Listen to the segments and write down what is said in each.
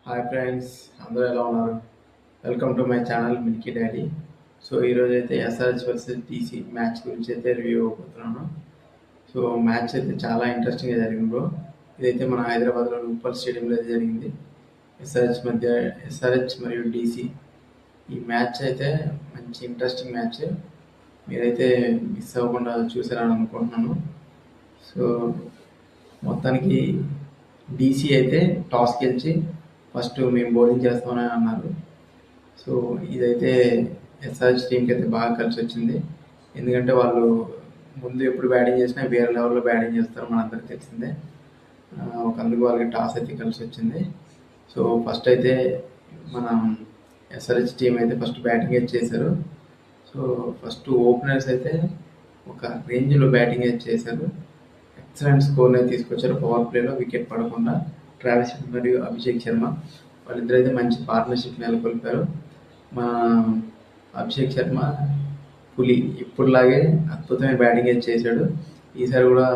Hi friends, అందరూ ఎలా ఉన్నారు? Welcome to my channel Milky daddy. So ఈరోజు అయితే ఎస్ఆర్హెచ్ వర్సెస్ టీసీ మ్యాచ్ గురించి అయితే రివ్యూ ఇవ్వబోతున్నాను. సో మ్యాచ్ అయితే చాలా ఇంట్రెస్టింగ్గా జరిగింది బ్రో. ఇదైతే మన హైదరాబాద్లో ఉప్పల్ స్టేడియంలో అయితే జరిగింది. ఎస్ఆర్హెచ్ మరియు డీసీ ఈ మ్యాచ్ అయితే మంచి ఇంట్రెస్టింగ్ మ్యాచ్. మీరైతే మిస్ అవ్వకుండా చూసారని అనుకుంటున్నాను. సో మొత్తానికి డీసీ అయితే టాస్ గెలిచి ఫస్ట్ మేము బౌలింగ్ చేస్తామని అన్నారు. సో ఇదైతే ఎస్ఆర్హెచ్ టీంకి అయితే బాగా కలిసి వచ్చింది. ఎందుకంటే వాళ్ళు ముందు ఎప్పుడు బ్యాటింగ్ చేసినా వేరే లెవెల్లో బ్యాటింగ్ చేస్తారు, మనందరికీ తెలిసిందే. అందుకు వాళ్ళకి టాస్ అయితే కలిసి వచ్చింది. సో ఫస్ట్ అయితే మన ఎస్ఆర్హెచ్ టీం అయితే ఫస్ట్ బ్యాటింగ్ అయితే చేశారు. సో ఫస్ట్ ఓపెనర్స్ అయితే ఒక రేంజ్లో బ్యాటింగ్ అయితే చేశారు. ఎక్సలెంట్ స్కోర్ని తీసుకొచ్చారు. పవర్ ప్లేలో వికెట్ పడకుండా ట్రావిస్ హెడ్ మరియు అభిషేక్ శర్మ వాళ్ళిద్దరైతే మంచి పార్ట్నర్షిప్ నెలకొల్పారు. మా అభిషేక్ శర్మ పులి ఇప్పుడులాగే అద్భుతమైన బ్యాటింగ్ అయితే చేశాడు. ఈసారి కూడా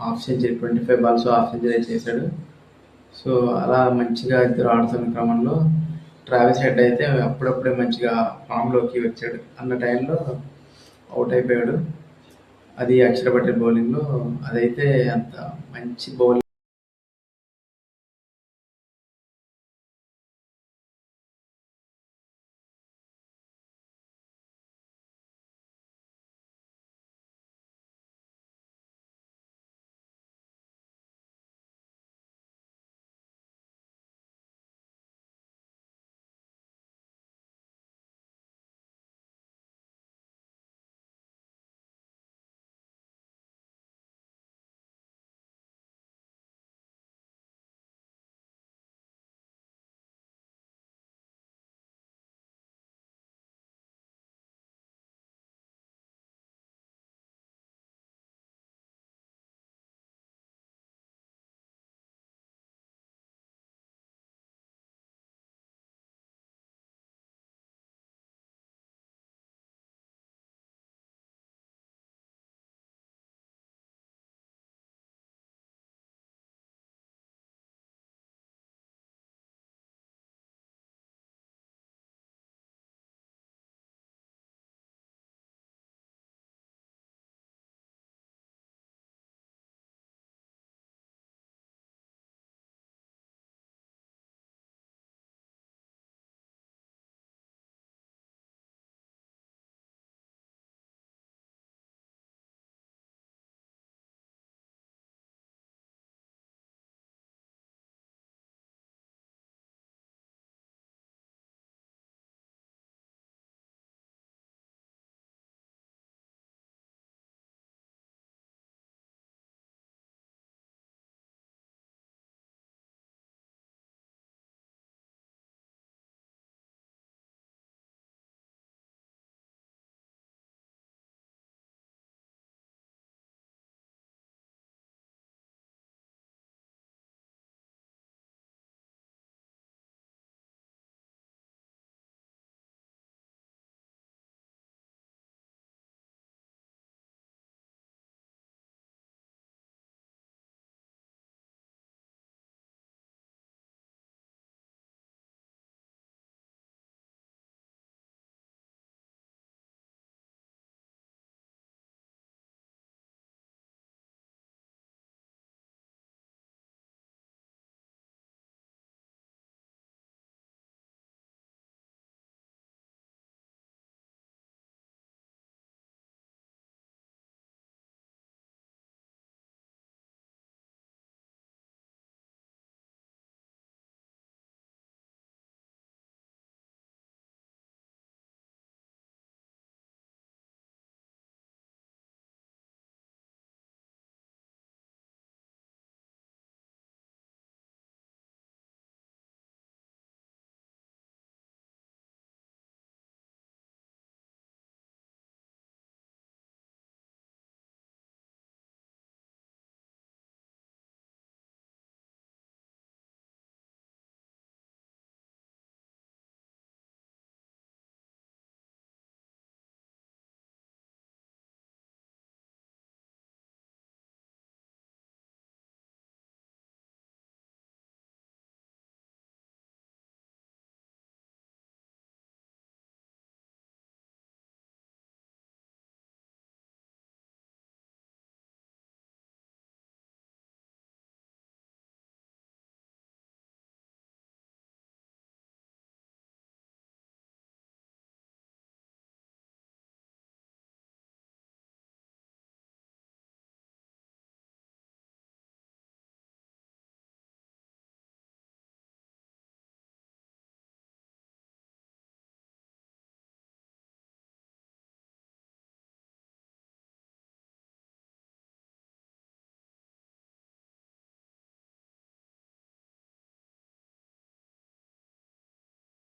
half century 25 balls half century చేశాడు. సో అలా మంచిగా ఇద్దరు ఆడుతున్న క్రమంలో ట్రావిస్ హెడ్ అయితే అప్పుడప్పుడే మంచిగా ఫామ్లోకి వచ్చాడు అన్న టైంలో అవుట్ అయిపోయాడు. అది అక్షర్ పటేల్ బౌలింగ్లో. అదైతే అంత మంచి బౌలింగ్